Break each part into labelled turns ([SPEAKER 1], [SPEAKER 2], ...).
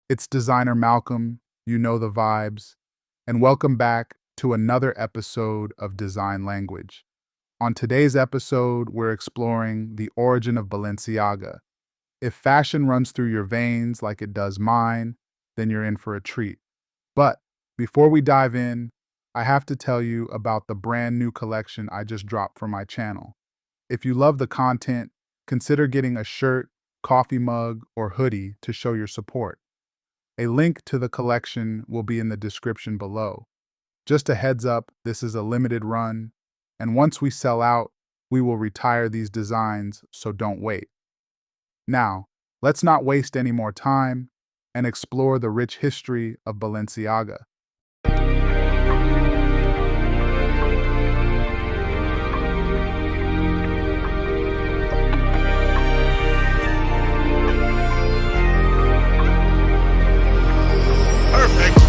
[SPEAKER 1] It's designer Malcolm, you know the vibes, and welcome back to another episode of Design Language. On today's episode, we're exploring the origin of Balenciaga. If fashion runs through your veins like it does mine, then you're in for a treat. But before we dive in, I have to tell you about the brand new collection I just dropped for my channel. If you love the content, consider getting a shirt, coffee mug, or hoodie to show your support. A link to the collection will be in the description below. Just a heads up, this is a limited run, and once we sell out, we will retire these designs, so don't wait. Now, let's not waste any more time and explore the rich history of Balenciaga.
[SPEAKER 2] Perfect.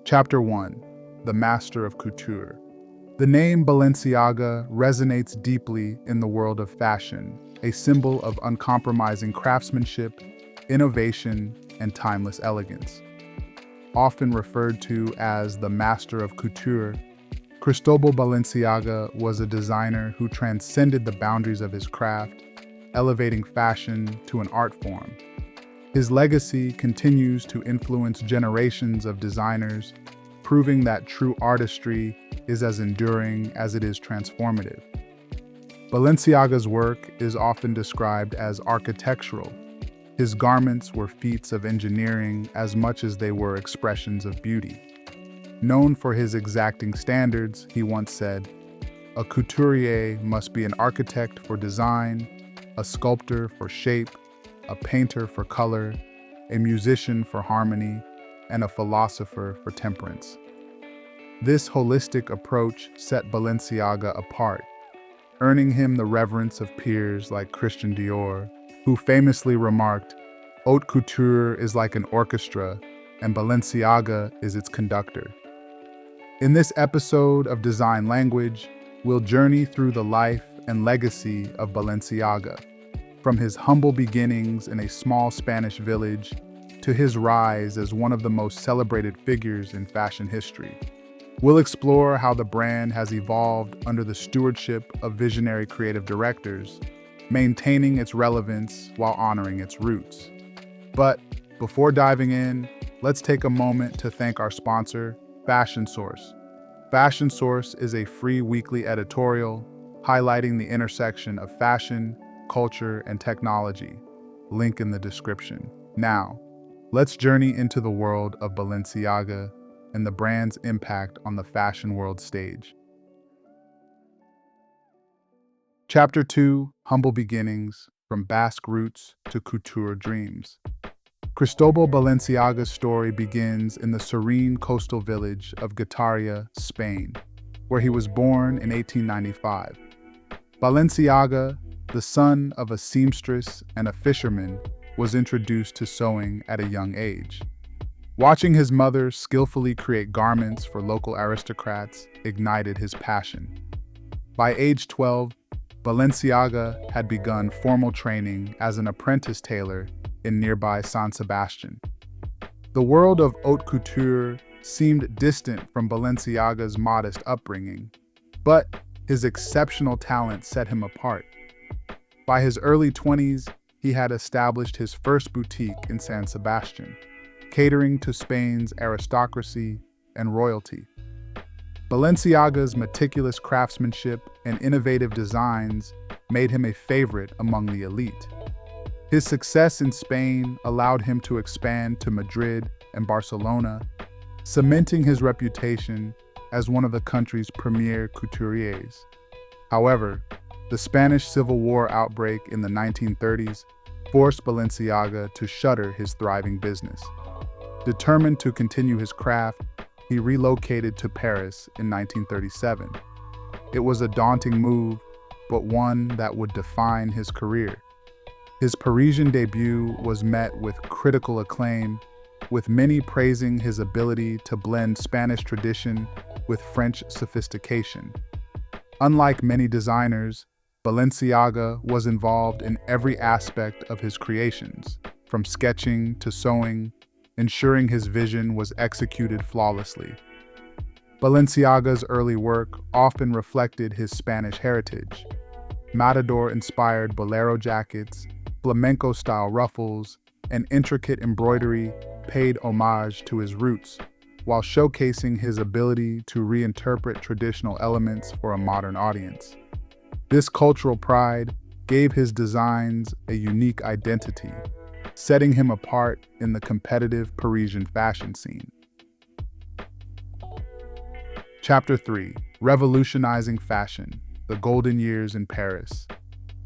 [SPEAKER 1] Chapter 1: The Master of Couture. The name Balenciaga resonates deeply in the world of fashion, a symbol of uncompromising craftsmanship, innovation, and timeless elegance. Often referred to as the Master of Couture, Cristóbal Balenciaga was a designer who transcended the boundaries of his craft, elevating fashion to an art form. His legacy continues to influence generations of designers, proving that true artistry is as enduring as it is transformative. Balenciaga's work is often described as architectural. His garments were feats of engineering as much as they were expressions of beauty. Known for his exacting standards, he once said, "A couturier must be an architect for design, a sculptor for shape, a painter for color, a musician for harmony, and a philosopher for temperance." This holistic approach set Balenciaga apart, earning him the reverence of peers like Christian Dior, who famously remarked, "Haute couture is like an orchestra, and Balenciaga is its conductor." In this episode of Design Language, we'll journey through the life and legacy of Balenciaga, from his humble beginnings in a small Spanish village to his rise as one of the most celebrated figures in fashion history. We'll explore how the brand has evolved under the stewardship of visionary creative directors, maintaining its relevance while honoring its roots. But before diving in, let's take a moment to thank our sponsor, Fashion Source. Fashion Source is a free weekly editorial highlighting the intersection of fashion, culture, and technology. Link in the description. Now, let's journey into the world of Balenciaga and the brand's impact on the fashion world stage. Chapter 2: Humble Beginnings, from Basque Roots to Couture Dreams. Cristóbal Balenciaga's story begins in the serene coastal village of Getaria, Spain, where he was born in 1895. Balenciaga, the son of a seamstress and a fisherman, was introduced to sewing at a young age. Watching his mother skillfully create garments for local aristocrats ignited his passion. By age 12, Balenciaga had begun formal training as an apprentice tailor in nearby San Sebastian. The world of haute couture seemed distant from Balenciaga's modest upbringing, but his exceptional talent set him apart. By his early 20s, he had established his first boutique in San Sebastian, catering to Spain's aristocracy and royalty. Balenciaga's meticulous craftsmanship and innovative designs made him a favorite among the elite. His success in Spain allowed him to expand to Madrid and Barcelona, cementing his reputation as one of the country's premier couturiers. However, the Spanish Civil War outbreak in the 1930s forced Balenciaga to shutter his thriving business. Determined to continue his craft, he relocated to Paris in 1937. It was a daunting move, but one that would define his career. His Parisian debut was met with critical acclaim, with many praising his ability to blend Spanish tradition with French sophistication. Unlike many designers, Balenciaga was involved in every aspect of his creations, from sketching to sewing, ensuring his vision was executed flawlessly. Balenciaga's early work often reflected his Spanish heritage. Matador-inspired bolero jackets, flamenco-style ruffles, and intricate embroidery paid homage to his roots, while showcasing his ability to reinterpret traditional elements for a modern audience. This cultural pride gave his designs a unique identity, setting him apart in the competitive Parisian fashion scene. Chapter 3: Revolutionizing Fashion, the Golden Years in Paris.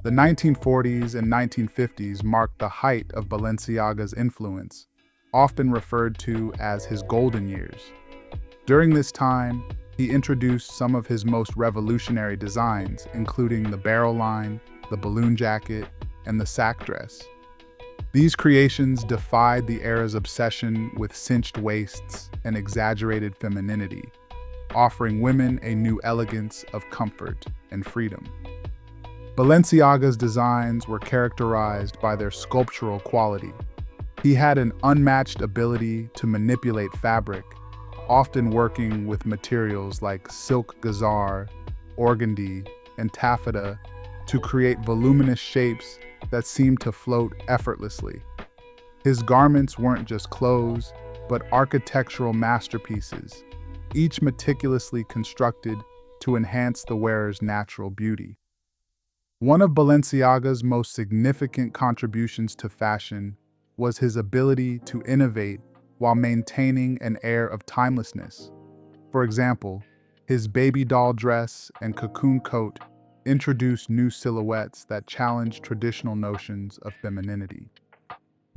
[SPEAKER 1] The 1940s and 1950s marked the height of Balenciaga's influence, often referred to as his golden years. During this time, he introduced some of his most revolutionary designs, including the barrel line, the balloon jacket, and the sack dress. These creations defied the era's obsession with cinched waists and exaggerated femininity, offering women a new elegance of comfort and freedom. Balenciaga's designs were characterized by their sculptural quality. He had an unmatched ability to manipulate fabric, often working with materials like silk gazar, organdy, and taffeta to create voluminous shapes that seemed to float effortlessly. His garments weren't just clothes, but architectural masterpieces, each meticulously constructed to enhance the wearer's natural beauty. One of Balenciaga's most significant contributions to fashion was his ability to innovate while maintaining an air of timelessness. For example, his baby doll dress and cocoon coat introduced new silhouettes that challenged traditional notions of femininity.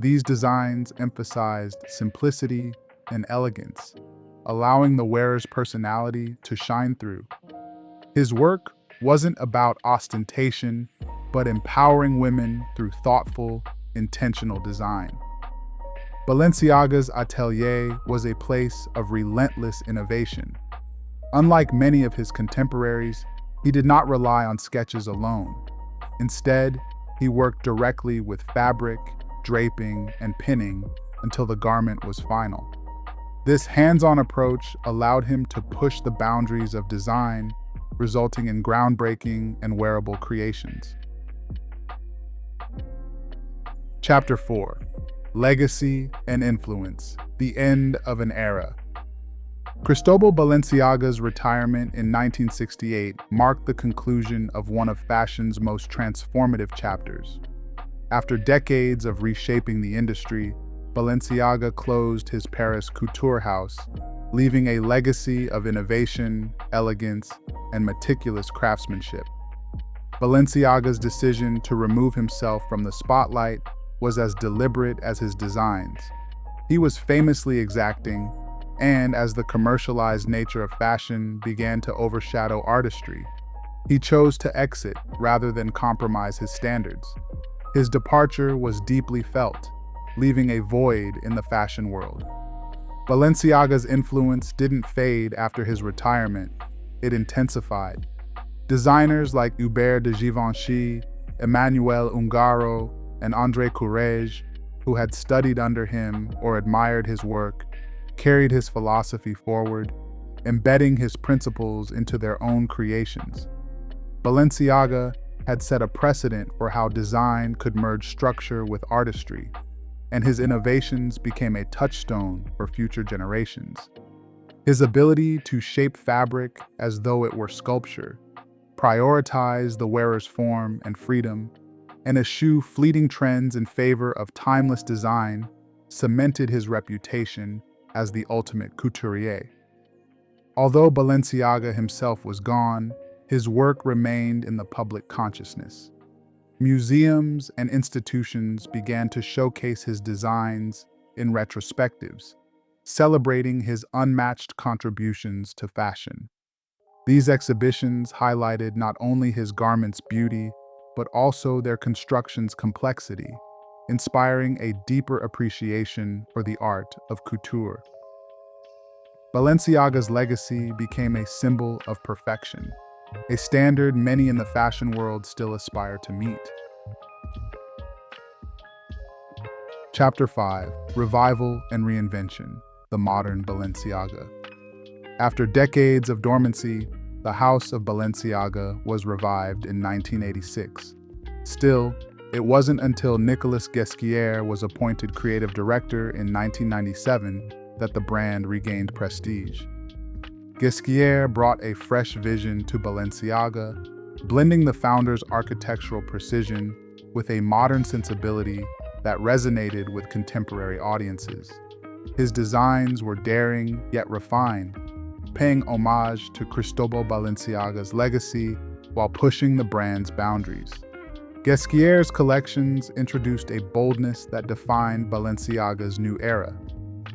[SPEAKER 1] These designs emphasized simplicity and elegance, allowing the wearer's personality to shine through. His work wasn't about ostentation, but empowering women through thoughtful, intentional design. Balenciaga's atelier was a place of relentless innovation. Unlike many of his contemporaries, he did not rely on sketches alone. Instead, he worked directly with fabric, draping, and pinning until the garment was final. This hands-on approach allowed him to push the boundaries of design, resulting in groundbreaking and wearable creations. Chapter 4: Legacy and Influence, the End of an Era. Cristóbal Balenciaga's retirement in 1968 marked the conclusion of one of fashion's most transformative chapters. After decades of reshaping the industry, Balenciaga closed his Paris Couture house, leaving a legacy of innovation, elegance, and meticulous craftsmanship. Balenciaga's decision to remove himself from the spotlight was as deliberate as his designs. He was famously exacting, and as the commercialized nature of fashion began to overshadow artistry, he chose to exit rather than compromise his standards. His departure was deeply felt, leaving a void in the fashion world. Balenciaga's influence didn't fade after his retirement, it intensified. Designers like Hubert de Givenchy, Emmanuel Ungaro, and André Courrèges, who had studied under him or admired his work, carried his philosophy forward, embedding his principles into their own creations. Balenciaga had set a precedent for how design could merge structure with artistry, and his innovations became a touchstone for future generations. His ability to shape fabric as though it were sculpture, prioritize the wearer's form and freedom, and eschew fleeting trends in favor of timeless design cemented his reputation as the ultimate couturier. Although Balenciaga himself was gone, his work remained in the public consciousness. Museums and institutions began to showcase his designs in retrospectives, celebrating his unmatched contributions to fashion. These exhibitions highlighted not only his garments' beauty, but also their construction's complexity, inspiring a deeper appreciation for the art of couture. Balenciaga's legacy became a symbol of perfection, a standard many in the fashion world still aspire to meet. Chapter 5: Revival and Reinvention, the Modern Balenciaga. After decades of dormancy, the House of Balenciaga was revived in 1986. Still, it wasn't until Nicolas Ghesquière was appointed creative director in 1997 that the brand regained prestige. Ghesquière brought a fresh vision to Balenciaga, blending the founder's architectural precision with a modern sensibility that resonated with contemporary audiences. His designs were daring yet refined, paying homage to Cristóbal Balenciaga's legacy while pushing the brand's boundaries. Ghesquière's collections introduced a boldness that defined Balenciaga's new era.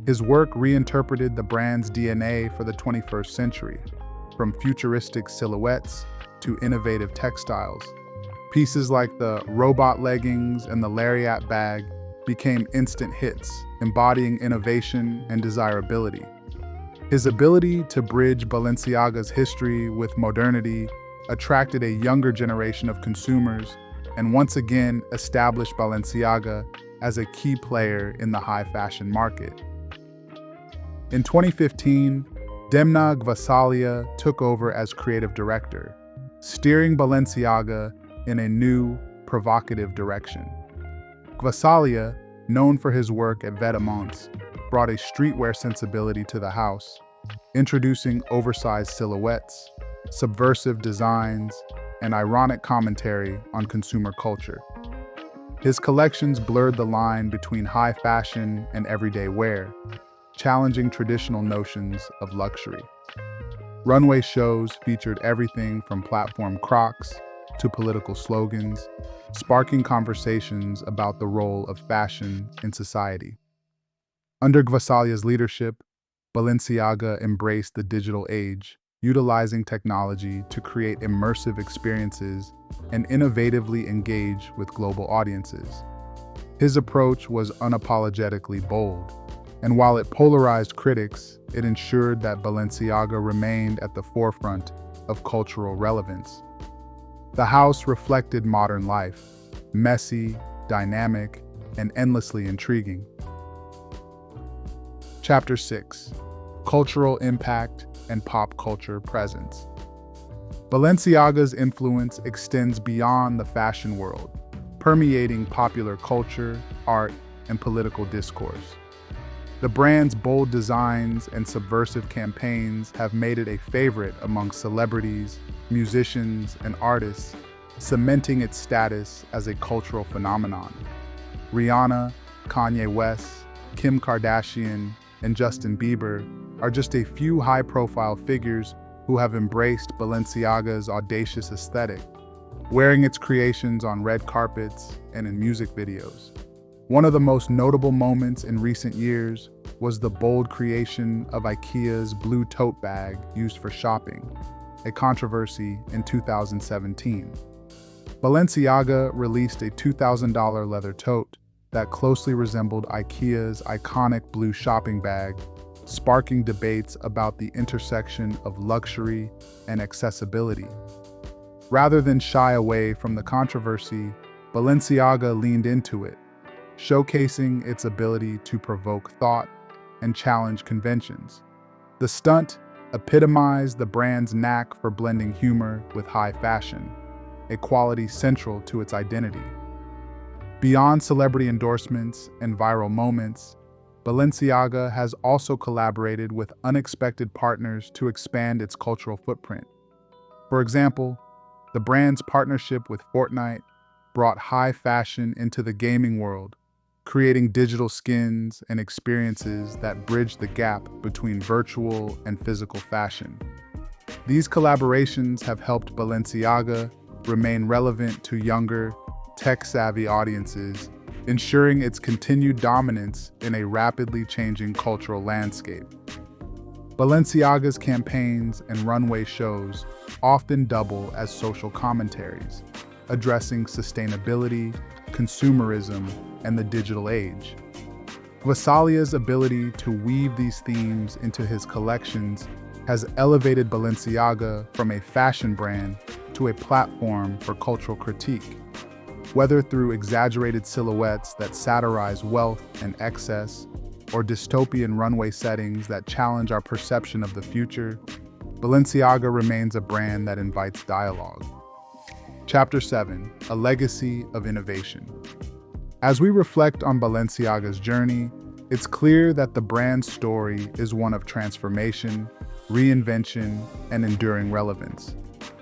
[SPEAKER 1] His work reinterpreted the brand's DNA for the 21st century, from futuristic silhouettes to innovative textiles. Pieces like the robot leggings and the lariat bag became instant hits, embodying innovation and desirability. His ability to bridge Balenciaga's history with modernity attracted a younger generation of consumers and once again established Balenciaga as a key player in the high fashion market. In 2015, Demna Gvasalia took over as creative director, steering Balenciaga in a new, provocative direction. Gvasalia, known for his work at Vera, brought a streetwear sensibility to the house, introducing oversized silhouettes, subversive designs, and ironic commentary on consumer culture. His collections blurred the line between high fashion and everyday wear, challenging traditional notions of luxury. Runway shows featured everything from platform Crocs to political slogans, sparking conversations about the role of fashion in society. Under Gvasalia's leadership, Balenciaga embraced the digital age, utilizing technology to create immersive experiences and innovatively engage with global audiences. His approach was unapologetically bold, and while it polarized critics, it ensured that Balenciaga remained at the forefront of cultural relevance. The house reflected modern life, messy, dynamic, and endlessly intriguing. Chapter 6: Cultural Impact and Pop Culture Presence. Balenciaga's influence extends beyond the fashion world, permeating popular culture, art, and political discourse. The brand's bold designs and subversive campaigns have made it a favorite among celebrities, musicians, and artists, cementing its status as a cultural phenomenon. Rihanna, Kanye West, Kim Kardashian, and Justin Bieber are just a few high-profile figures who have embraced Balenciaga's audacious aesthetic, wearing its creations on red carpets and in music videos. One of the most notable moments in recent years was the bold creation of IKEA's blue tote bag used for shopping, a controversy in 2017. Balenciaga released a $2,000 leather tote that closely resembled IKEA's iconic blue shopping bag, sparking debates about the intersection of luxury and accessibility. Rather than shy away from the controversy, Balenciaga leaned into it, showcasing its ability to provoke thought and challenge conventions. The stunt epitomized the brand's knack for blending humor with high fashion, a quality central to its identity. Beyond celebrity endorsements and viral moments, Balenciaga has also collaborated with unexpected partners to expand its cultural footprint. For example, the brand's partnership with Fortnite brought high fashion into the gaming world, creating digital skins and experiences that bridge the gap between virtual and physical fashion. These collaborations have helped Balenciaga remain relevant to younger tech-savvy audiences, ensuring its continued dominance in a rapidly changing cultural landscape. Balenciaga's campaigns and runway shows often double as social commentaries, addressing sustainability, consumerism, and the digital age. Gvasalia's ability to weave these themes into his collections has elevated Balenciaga from a fashion brand to a platform for cultural critique. Whether through exaggerated silhouettes that satirize wealth and excess, or dystopian runway settings that challenge our perception of the future, Balenciaga remains a brand that invites dialogue. Chapter 7: A Legacy of Innovation. As we reflect on Balenciaga's journey, it's clear that the brand's story is one of transformation, reinvention, and enduring relevance.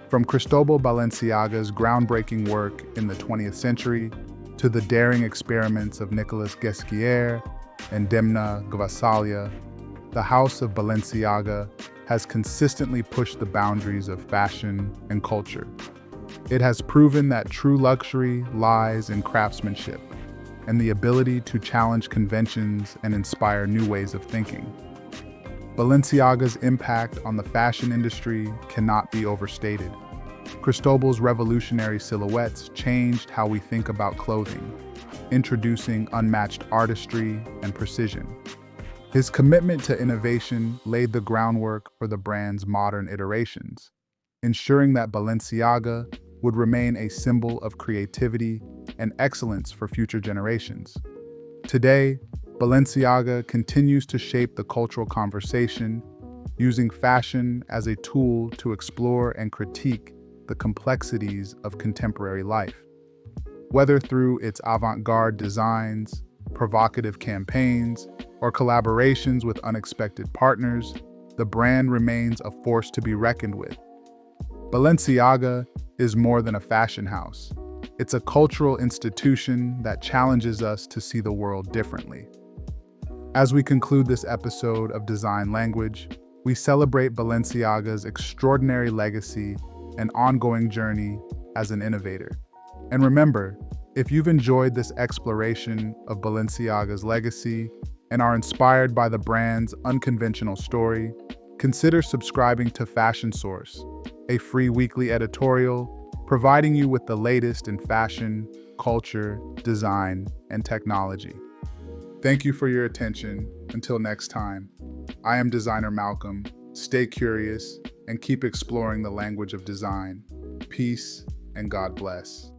[SPEAKER 1] From Cristóbal Balenciaga's groundbreaking work in the 20th century to the daring experiments of Nicolas Ghesquière and Demna Gvasalia, the House of Balenciaga has consistently pushed the boundaries of fashion and culture. It has proven that true luxury lies in craftsmanship and the ability to challenge conventions and inspire new ways of thinking. Balenciaga's impact on the fashion industry cannot be overstated. Cristóbal's revolutionary silhouettes changed how we think about clothing, introducing unmatched artistry and precision. His commitment to innovation laid the groundwork for the brand's modern iterations, ensuring that Balenciaga would remain a symbol of creativity and excellence for future generations. Today, Balenciaga continues to shape the cultural conversation, using fashion as a tool to explore and critique the complexities of contemporary life. Whether through its avant-garde designs, provocative campaigns, or collaborations with unexpected partners, the brand remains a force to be reckoned with. Balenciaga is more than a fashion house. It's a cultural institution that challenges us to see the world differently. As we conclude this episode of Design Language, we celebrate Balenciaga's extraordinary legacy and ongoing journey as an innovator. And remember, if you've enjoyed this exploration of Balenciaga's legacy and are inspired by the brand's unconventional story, consider subscribing to Fashion Source, a free weekly editorial providing you with the latest in fashion, culture, design, and technology. Thank you for your attention. Until next time, I am Designer Malcolm. Stay curious and keep exploring the language of design. Peace and God bless.